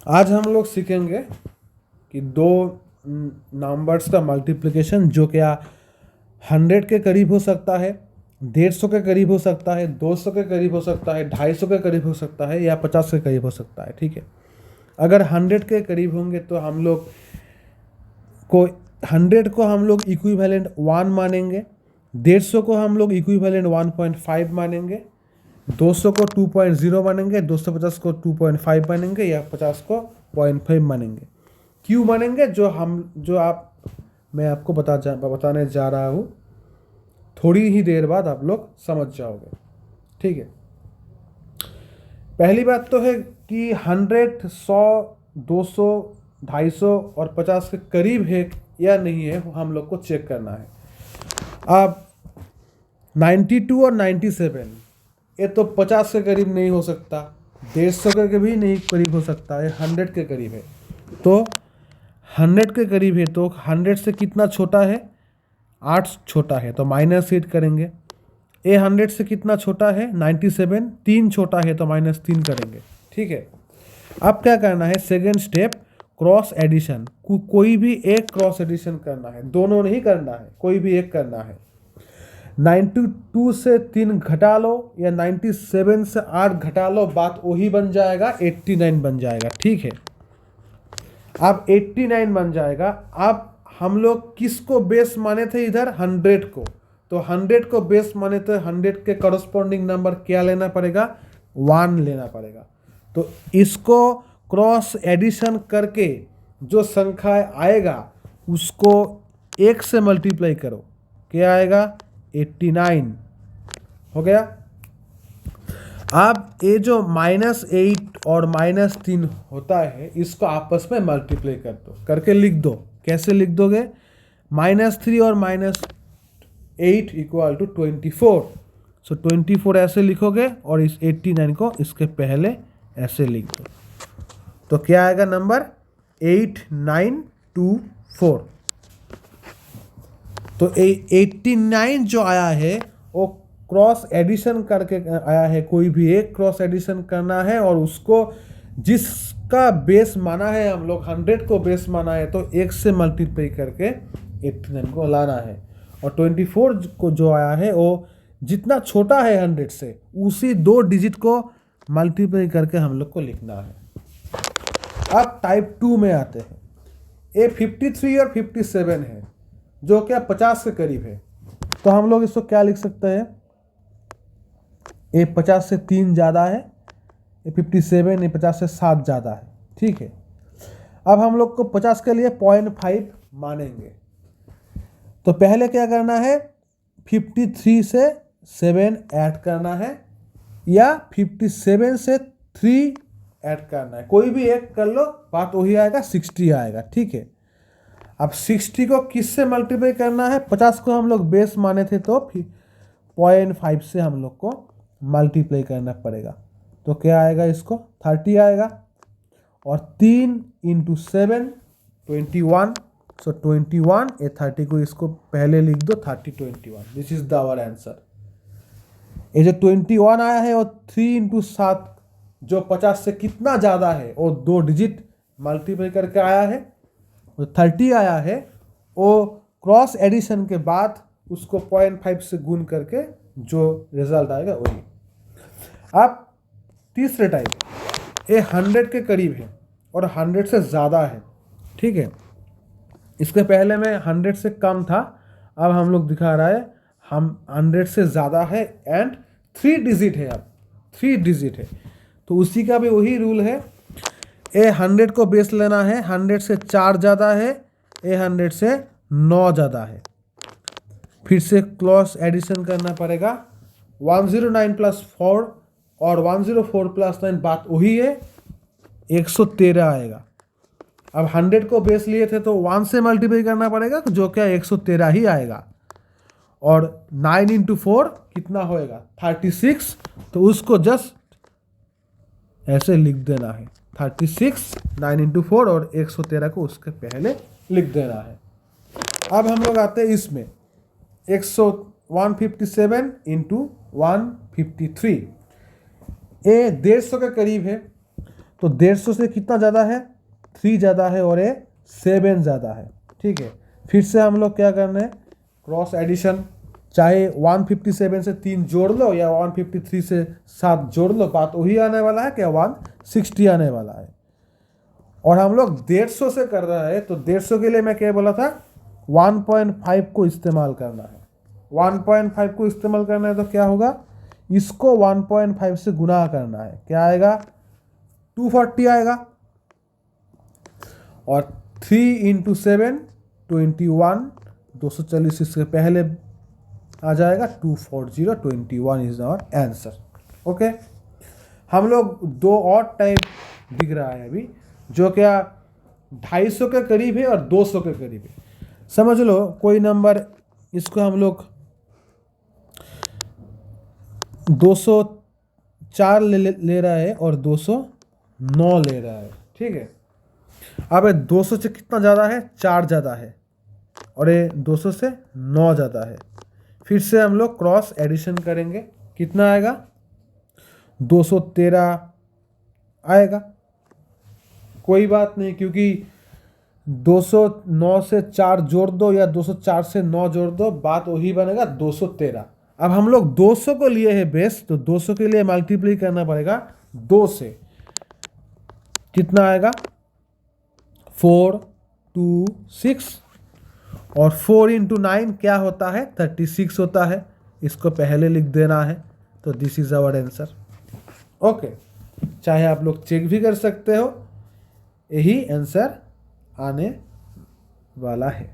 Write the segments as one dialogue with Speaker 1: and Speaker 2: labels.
Speaker 1: आज हम लोग सीखेंगे कि दो नंबर्स का मल्टीप्लिकेशन जो क्या 100 के करीब हो सकता है, 150 के करीब हो सकता है, 200 के करीब हो सकता है, 250 के करीब हो सकता है या 50 के करीब हो सकता है। ठीक है, अगर 100 के करीब होंगे तो हम लोग को 100 को हम लोग इक्विवेलेंट 1 मानेंगे, 150 को हम लोग इक्विवेलेंट 1.5 मानेंगे, 200 को 2.0 मानेंगे, 250 को 2.5 मानेंगे या 50 को 0.5 मानेंगे। क्यों मानेंगे मैं आपको बताने जा रहा हूँ, थोड़ी ही देर बाद आप लोग समझ जाओगे। ठीक है, पहली बात तो है कि 100, 100, 200, 250 और 50 के करीब है या नहीं है, हम लोग को चेक करना है। अब 92 और 97 ये तो 50 के करीब नहीं हो सकता, 150 के भी नहीं करीब हो सकता है, 100 के करीब है। तो 100 के करीब है तो 100 से कितना छोटा है, 8 छोटा है तो -8 करेंगे। 100 से कितना छोटा है, 97, 3 छोटा है तो -3 करेंगे। ठीक है, अब क्या करना है, सेकेंड स्टेप क्रॉस एडिशन। कोई भी एक क्रॉस एडिशन करना है, दोनों नहीं करना है, कोई भी एक करना है। 92 से 3 घटा लो या 97 से 8 घटा लो, बात वही बन जाएगा, 89 बन जाएगा। ठीक है, अब 89 बन जाएगा। अब हम लोग किसको बेस माने थे इधर, 100 को, तो 100 को बेस माने थे, 100 के करस्पॉन्डिंग नंबर क्या लेना पड़ेगा, 1 लेना पड़ेगा। तो इसको क्रॉस एडिशन करके जो संख्या आएगा उसको 1 से मल्टीप्लाई करो, क्या आएगा, 89 हो गया। अब ये जो -8 और -3 होता है इसको आपस में मल्टीप्लाई कर दो, करके लिख दो। कैसे लिख दोगे, -3 और -8 इक्वल टू 24। सो 24 ऐसे लिखोगे और इस 89 को इसके पहले ऐसे लिख दो, तो क्या आएगा नंबर 8924। तो 89 जो आया है वो क्रॉस एडिशन करके आया है, कोई भी एक क्रॉस एडिशन करना है और उसको जिसका बेस माना है, हम लोग 100 को बेस माना है तो 1 से मल्टीप्लाई करके 89 को लाना है। और 24 को जो आया है वो जितना छोटा है 100 से, उसी 2 डिजिट को मल्टीप्लाई करके हम लोग को लिखना है। अब टाइप 2 में आते हैं। ये 53 और 57 है जो क्या 50 के करीब है, तो हम लोग इसको क्या लिख सकते हैं, ये 50 से 3 ज़्यादा है, ये 57, ये 50 से 7 ज़्यादा है। ठीक है, अब हम लोग को 50 के लिए 0.5 मानेंगे। तो पहले क्या करना है, 53 से 7 ऐड करना है या 57 से 3 ऐड करना है, कोई भी एक कर लो, बात वही आएगा, 60 आएगा। ठीक है, अब 60 को किससे मल्टीप्लाई करना है, 50 को हम लोग बेस माने थे तो 0.5 से हम लोग को मल्टीप्लाई करना पड़ेगा। तो क्या आएगा, इसको 30 आएगा, और 3 × 7 21। सो 21, ये 30 को इसको पहले लिख दो, 30 21, this is the our answer. ये जो 21 आया है वो 3 × 7 जो 50 से कितना ज़्यादा है वो 2 डिजिट मल्टीप्लाई करके आया है, जो 30 आया है वो क्रॉस एडिशन के बाद उसको 0.5 से गुण करके जो रिजल्ट आएगा वही। अब तीसरे टाइप, ये 100 के करीब है और 100 से ज़्यादा है। ठीक है, इसके पहले में 100 से कम था, अब हम लोग दिखा रहा है हम 100 से ज़्यादा है एंड 3 डिजिट है, अब 3 डिजिट है, तो उसी का भी वही रूल है। ए 100 को बेस लेना है, 100 से 4 ज़्यादा है, ए 100 से 9 ज़्यादा है, फिर से क्रॉस एडिशन करना पड़ेगा। 109 + 4 और 104 + 9 बात वही है, 113 आएगा। अब 100 को बेस लिए थे तो 1 से मल्टीप्लाई करना पड़ेगा, जो क्या 113 ही आएगा, और 9 × 4 कितना होएगा, 36, तो उसको जस्ट ऐसे लिख देना है, 36, 9 × 4 और 113 को उसके पहले लिख देना है। अब हम लोग आते हैं इसमें 157 × 153, ये 150 के करीब है, तो 150 से कितना ज़्यादा है, 3 ज़्यादा है और ये 7 ज़्यादा है। ठीक है, फिर से हम लोग क्या करना है, क्रॉस एडिशन, चाहे 157 से 3 जोड़ लो या 153 से 7 जोड़ लो, बात वही आने वाला है क्या, 160 आने वाला है। और हम लोग 150 से कर रहा है, तो 150 के लिए मैं क्या बोला था, 1.5 को इस्तेमाल करना है। 1.5 को इस्तेमाल करना है तो क्या होगा, इसको 1.5 से गुना करना है, क्या आएगा, 240 आएगा। और 3 इंटू 7 21, 240 इसके पहले आ जाएगा, 240, 21 इज आवर आंसर। ओके, हम लोग दो और टाइप दिख रहा है अभी, जो क्या 250 के करीब है और 200 के करीब है। समझ लो कोई नंबर, इसको हम लोग 204 ले रहा है और 209 ले रहा है। ठीक है, अब 200 से कितना ज़्यादा है, 4 ज़्यादा है, और ये 200 से 9 ज़्यादा है। फिर से हम लोग क्रॉस एडिशन करेंगे, कितना आएगा, 213 आएगा। कोई बात नहीं, क्योंकि 209 से 4 जोड़ दो या 204 से 9 जोड़ दो, बात वही बनेगा 213। अब हम लोग 200 को लिए हैं बेस, तो 200 के लिए मल्टीप्लाई करना पड़ेगा 2 से, कितना आएगा, 4 2 6, और 4 इंटू 9 क्या होता है, 36 होता है। इसको पहले लिख देना है, तो this is our answer. Okay, चाहे आप लोग चेक भी कर सकते हो, यही आंसर आने वाला है।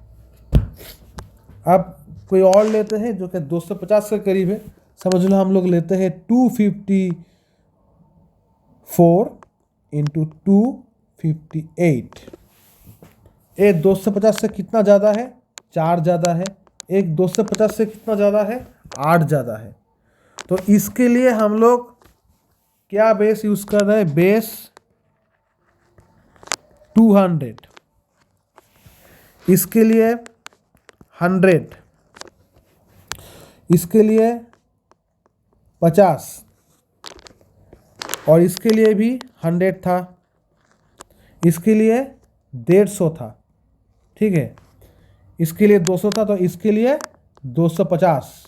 Speaker 1: अब कोई और लेते हैं जो कि 250 के करीब है। समझ लो हम लोग लेते हैं 254 इंटू 258। एक 250 से कितना ज़्यादा है, 4 ज़्यादा है। एक 250 से कितना ज़्यादा है, 8 ज़्यादा है। तो इसके लिए हम लोग क्या बेस यूज़ कर रहे हैं, बेस 200, इसके लिए 100, इसके लिए 50, और इसके लिए भी 100 था, इसके लिए 150 था। ठीक है, इसके लिए 200 था, तो इसके लिए 250।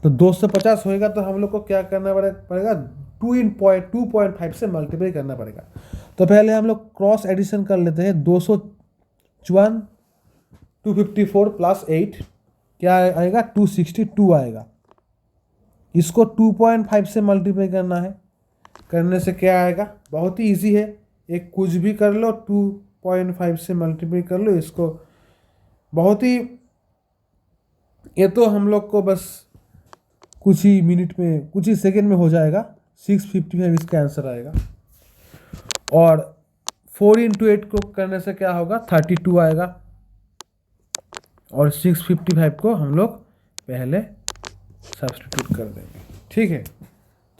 Speaker 1: तो 250 होएगा तो हम लोग को क्या करना पड़ेगा, 2.5 से मल्टीप्लाई करना पड़ेगा। तो पहले हम लोग क्रॉस एडिशन कर लेते हैं। 254 254 प्लस 8 क्या आएगा, 262 आएगा। इसको 2.5 से मल्टीप्लाई करना है, करने से क्या आएगा, बहुत ही इजी है, एक कुछ भी कर लो, 2.5 से मल्टीप्लाई कर लो इसको, बहुत ही, ये तो हम लोग को बस कुछ ही मिनट में, कुछ ही सेकंड में हो जाएगा। 655 इसका आंसर आएगा। और 4 इंटू 8 को करने से क्या होगा, 32 आएगा। और 655 को हम लोग पहले सब्स्टिट्यूट कर देंगे। ठीक है,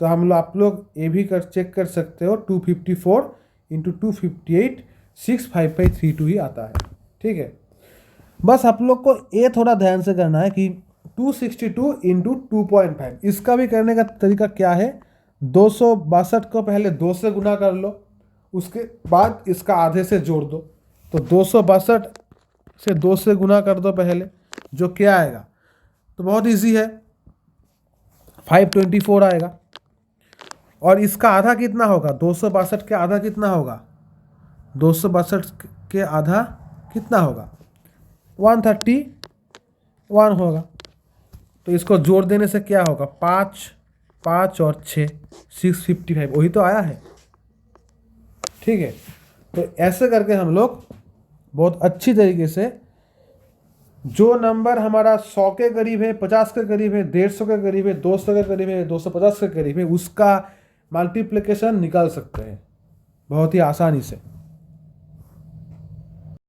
Speaker 1: तो हम लोग, आप लोग ये भी चेक कर सकते हो, 254 इंटू 258 65532 ही आता है। ठीक है, बस आप लोग को ये थोड़ा ध्यान से करना है कि 262 इंटू 2.5, इसका भी करने का तरीका क्या है, 262 को पहले 2 से गुना कर लो, उसके बाद इसका आधे से जोड़ दो। तो 262 से 2 से गुना कर दो पहले, जो क्या आएगा, तो बहुत इजी है, 524 आएगा। और इसका आधा कितना होगा, 262 के आधा कितना होगा, 262 के आधा कितना होगा, 131 होगा। तो इसको जोड़ देने से क्या होगा, 5 5 और 6 655, वही तो आया है। ठीक है, तो ऐसे करके हम लोग बहुत अच्छी तरीके से, जो नंबर हमारा 100 के करीब है, 50 के करीब है, 150 के करीब है, 200 के करीब है, 250 के करीब है, उसका मल्टीप्लिकेशन निकाल सकते हैं बहुत ही आसानी से।